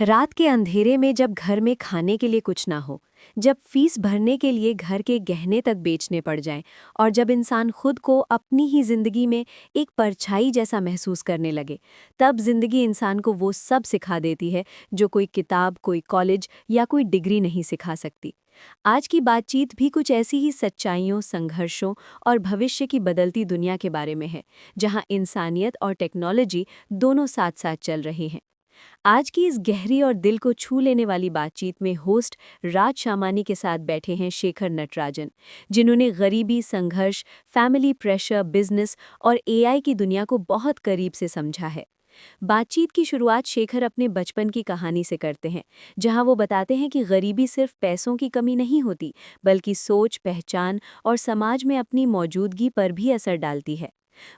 रात के अंधेरे में जब घर में खाने के लिए कुछ ना हो, जब फीस भरने के लिए घर के गहने तक बेचने पड़ जाएं और जब इंसान खुद को अपनी ही जिंदगी में एक परछाई जैसा महसूस करने लगे, तब जिंदगी इंसान को वो सब सिखा देती है जो कोई किताब, कोई कॉलेज या कोई डिग्री नहीं सिखा सकती। आज की बातचीत भी कुछ ऐसी ही सच्चाइयों, संघर्षों और भविष्य की बदलती दुनिया के बारे में है, जहां इंसानियत और टेक्नोलॉजी दोनों साथ साथ चल रही हैं। आज की इस गहरी और दिल को छू लेने वाली बातचीत में होस्ट राज शामानी के साथ बैठे हैं शेखर नटराजन, जिन्होंने गरीबी, संघर्ष, फैमिली प्रेशर, बिजनेस और एआई की दुनिया को बहुत करीब से समझा है। बातचीत की शुरुआत शेखर अपने बचपन की कहानी से करते हैं, जहां वो बताते हैं कि गरीबी सिर्फ पैसों की कमी नहीं होती, बल्कि सोच, पहचान और समाज में अपनी मौजूदगी पर भी असर डालती है।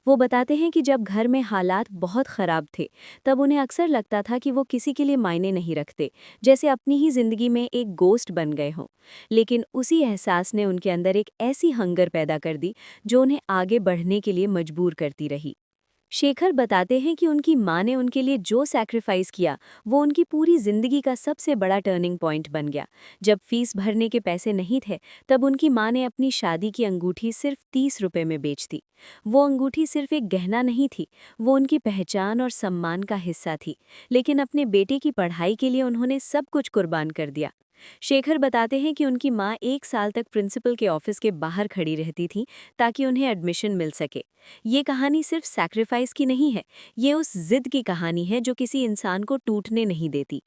वो बताते हैं कि जब घर में हालात बहुत ख़राब थे, तब उन्हें अक्सर लगता था कि वो किसी के लिए मायने नहीं रखते, जैसे अपनी ही ज़िंदगी में एक गोस्ट बन गए हों। लेकिन उसी एहसास ने उनके अंदर एक ऐसी हंगर पैदा कर दी, जो उन्हें आगे बढ़ने के लिए मजबूर करती रही। शेखर बताते हैं कि उनकी माँ ने उनके लिए जो सैक्रिफाइस किया, वो उनकी पूरी जिंदगी का सबसे बड़ा टर्निंग पॉइंट बन गया। जब फीस भरने के पैसे नहीं थे, तब उनकी माँ ने अपनी शादी की अंगूठी सिर्फ 30 रुपए में बेच दी। वो अंगूठी सिर्फ एक गहना नहीं थी, वो उनकी पहचान और सम्मान का हिस्सा थी। लेकिन अपने बेटे की पढ़ाई के लिए उन्होंने सब कुछ कुर्बान कर दिया। शेखर बताते हैं कि उनकी माँ 1 साल तक प्रिंसिपल के ऑफिस के बाहर खड़ी रहती थी, ताकि उन्हें एडमिशन मिल सके। ये कहानी सिर्फ सैक्रिफाइस की नहीं है, ये उस जिद की कहानी है जो किसी इंसान को टूटने नहीं देती।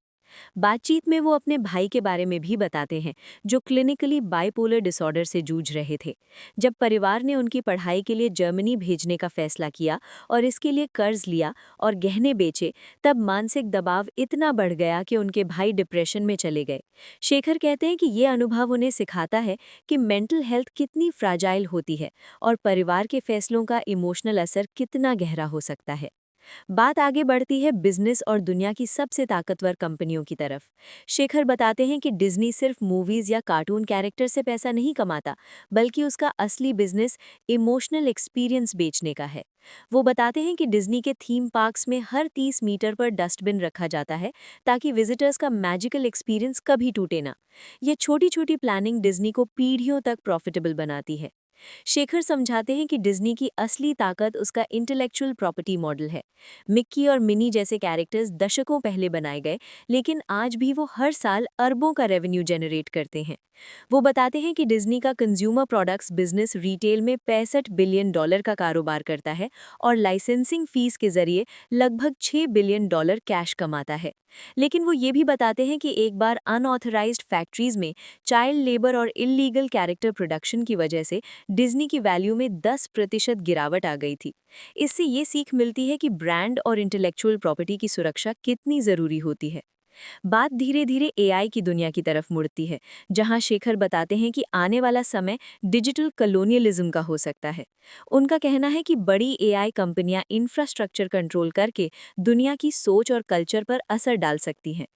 बातचीत में वो अपने भाई के बारे में भी बताते हैं, जो क्लिनिकली बाइपोलर डिसऑर्डर से जूझ रहे थे। जब परिवार ने उनकी पढ़ाई के लिए जर्मनी भेजने का फैसला किया और इसके लिए कर्ज लिया और गहने बेचे, तब मानसिक दबाव इतना बढ़ गया कि उनके भाई डिप्रेशन में चले गए। शेखर कहते हैं कि ये अनुभव उन्हें सिखाता है कि मेंटल हेल्थ कितनी फ्राजाइल होती है और परिवार के फैसलों का इमोशनल असर कितना गहरा हो सकता है। बात आगे बढ़ती है बिजनेस और दुनिया की सबसे ताकतवर कंपनियों की तरफ। शेखर बताते हैं कि डिज्नी सिर्फ मूवीज या कार्टून कैरेक्टर से पैसा नहीं कमाता, बल्कि उसका असली बिजनेस इमोशनल एक्सपीरियंस बेचने का है। वो बताते हैं कि डिज्नी के थीम पार्क्स में हर 30 मीटर पर डस्टबिन रखा जाता है, ताकि विजिटर्स का मैजिकल एक्सपीरियंस कभी टूटे ना। ये छोटी छोटी प्लानिंग डिज्नी को पीढ़ियों तक प्रॉफिटेबल बनाती है। शेखर समझाते हैं कि डिज्नी की असली ताकत उसका इंटेलेक्चुअल प्रॉपर्टी मॉडल है। मिक्की और मिनी जैसे कैरेक्टर्स दशकों पहले बनाए गए, लेकिन आज भी वो हर साल अरबों का रेवेन्यू जनरेट करते हैं। वो बताते हैं कि डिज्नी का कंज्यूमर प्रोडक्ट्स बिजनेस रिटेल में $65 बिलियन का कारोबार करता है और लाइसेंसिंग फीस के जरिए लगभग $6 बिलियन कैश कमाता है। लेकिन वो ये भी बताते हैं कि एक बार अनऑथराइज्ड फैक्ट्रीज में चाइल्ड लेबर और इल्लीगल कैरेक्टर प्रोडक्शन की वजह से डिज्नी की वैल्यू में 10% गिरावट आ गई थी। इससे ये सीख मिलती है कि ब्रांड और इंटेलेक्चुअल प्रॉपर्टी की सुरक्षा कितनी ज़रूरी होती है। बात धीरे धीरे एआई की दुनिया की तरफ मुड़ती है, जहां शेखर बताते हैं कि आने वाला समय डिजिटल कलोनियलिज्म का हो सकता है। उनका कहना है कि बड़ी एआई कंपनियां इंफ्रास्ट्रक्चर कंट्रोल करके दुनिया की सोच और कल्चर पर असर डाल सकती हैं।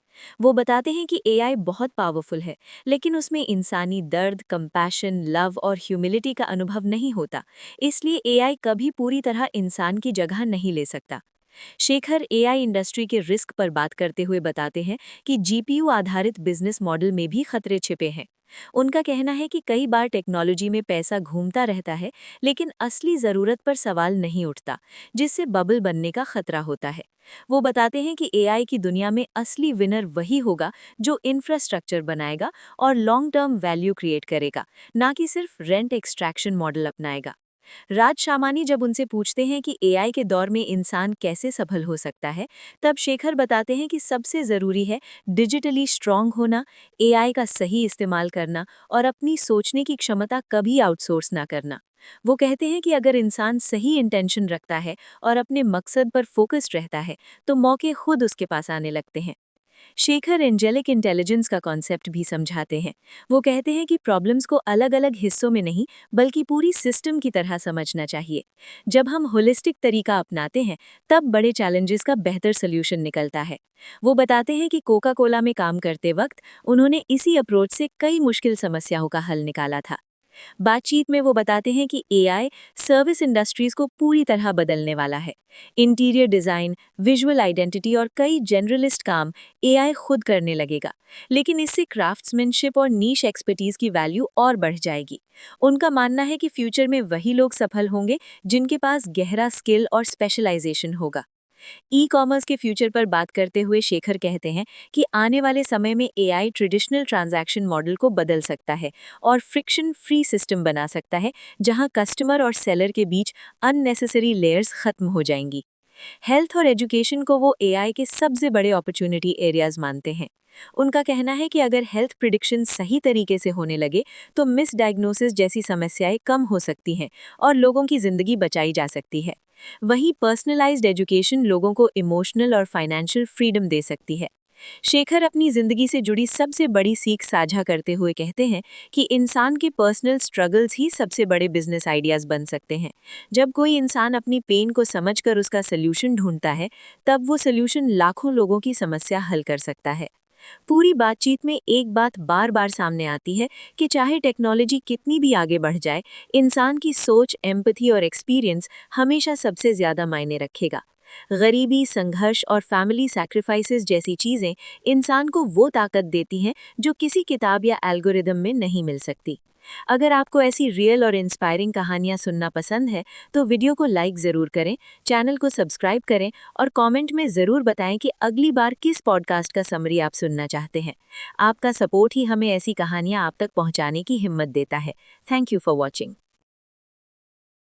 वो बताते हैं कि एआई बहुत पावरफुल है, लेकिन उसमें इंसानी दर्द, कंपैशन, लव और ह्यूमिलिटी का अनुभव नहीं होता। इसलिए एआई कभी पूरी तरह इंसान की जगह नहीं ले सकता। शेखर एआई इंडस्ट्री के रिस्क पर बात करते हुए बताते हैं कि जीपीयू आधारित बिजनेस मॉडल में भी खतरे छिपे हैं। उनका कहना है कि कई बार टेक्नोलॉजी में पैसा घूमता रहता है, लेकिन असली ज़रूरत पर सवाल नहीं उठता, जिससे बबल बनने का खतरा होता है। वो बताते हैं कि एआई की दुनिया में असली विनर वही होगा जो इंफ्रास्ट्रक्चर बनाएगा और लॉन्ग टर्म वैल्यू क्रिएट करेगा, ना कि सिर्फ रेंट एक्सट्रैक्शन मॉडल अपनाएगा। राज शामानी जब उनसे पूछते हैं कि एआई के दौर में इंसान कैसे सफल हो सकता है, तब शेखर बताते हैं कि सबसे ज़रूरी है डिजिटली स्ट्रांग होना, एआई का सही इस्तेमाल करना और अपनी सोचने की क्षमता कभी आउटसोर्स ना करना। वो कहते हैं कि अगर इंसान सही इंटेंशन रखता है और अपने मकसद पर फोकस्ड रहता है, तो मौके खुद उसके पास आने लगते हैं। शेखर एंजेलिक इंटेलिजेंस का कॉन्सेप्ट भी समझाते हैं। वो कहते हैं कि प्रॉब्लम्स को अलग-अलग हिस्सों में नहीं, बल्कि पूरी सिस्टम की तरह समझना चाहिए। जब हम होलिस्टिक तरीका अपनाते हैं, तब बड़े चैलेंजेस का बेहतर सॉल्यूशन निकलता है। वो बताते हैं कि कोका कोला में काम करते वक्त उन्होंने इसी अप्रोच से कई मुश्किल समस्याओं का हल निकाला था। बातचीत में वो बताते हैं कि एआई सर्विस इंडस्ट्रीज को पूरी तरह बदलने वाला है। इंटीरियर डिजाइन, विजुअल आइडेंटिटी और कई जनरलिस्ट काम एआई खुद करने लगेगा, लेकिन इससे क्राफ्ट्समैनशिप और नीश एक्सपर्टीज की वैल्यू और बढ़ जाएगी। उनका मानना है कि फ्यूचर में वही लोग सफल होंगे जिनके पास गहरा स्किल और स्पेशलाइजेशन होगा। ई कॉमर्स के फ्यूचर पर बात करते हुए शेखर कहते हैं कि आने वाले समय में एआई ट्रेडिशनल ट्रांजैक्शन मॉडल को बदल सकता है और फ्रिक्शन फ्री सिस्टम बना सकता है, जहां कस्टमर और सेलर के बीच अननेसेसरी लेयर्स खत्म हो जाएंगी। हेल्थ और एजुकेशन को वो एआई के सबसे बड़े अपॉर्चुनिटी एरियाज मानते हैं। उनका कहना है कि अगर हेल्थ प्रिडिक्शन सही तरीके से होने लगे तो मिस डायग्नोसिस जैसी समस्याएं कम हो सकती हैं और लोगों की जिंदगी बचाई जा सकती है। वहीं पर्सनलाइज्ड एजुकेशन लोगों को इमोशनल और फाइनेंशियल फ्रीडम दे सकती है। शेखर अपनी जिंदगी से जुड़ी सबसे बड़ी सीख साझा करते हुए कहते हैं कि इंसान के पर्सनल स्ट्रगल्स ही सबसे बड़े बिजनेस आइडियाज बन सकते हैं। जब कोई इंसान अपनी पेन को समझकर उसका सल्यूशन ढूंढता है, तब वो सल्यूशन लाखों लोगों की समस्या हल कर सकता है। पूरी बातचीत में एक बात बार बार सामने आती है कि चाहे टेक्नोलॉजी कितनी भी आगे बढ़ जाए, इंसान की सोच, एम्पैथी और एक्सपीरियंस हमेशा सबसे ज्यादा मायने रखेगा। गरीबी, संघर्ष और फैमिली सैक्रिफाइसेस जैसी चीजें इंसान को वो ताकत देती हैं जो किसी किताब या एल्गोरिदम में नहीं मिल सकती। अगर आपको ऐसी रियल और इंस्पायरिंग कहानियां सुनना पसंद है तो वीडियो को लाइक ज़रूर करें, चैनल को सब्सक्राइब करें और कमेंट में ज़रूर बताएं कि अगली बार किस पॉडकास्ट का समरी आप सुनना चाहते हैं। आपका सपोर्ट ही हमें ऐसी कहानियां आप तक पहुंचाने की हिम्मत देता है। Thank you for watching.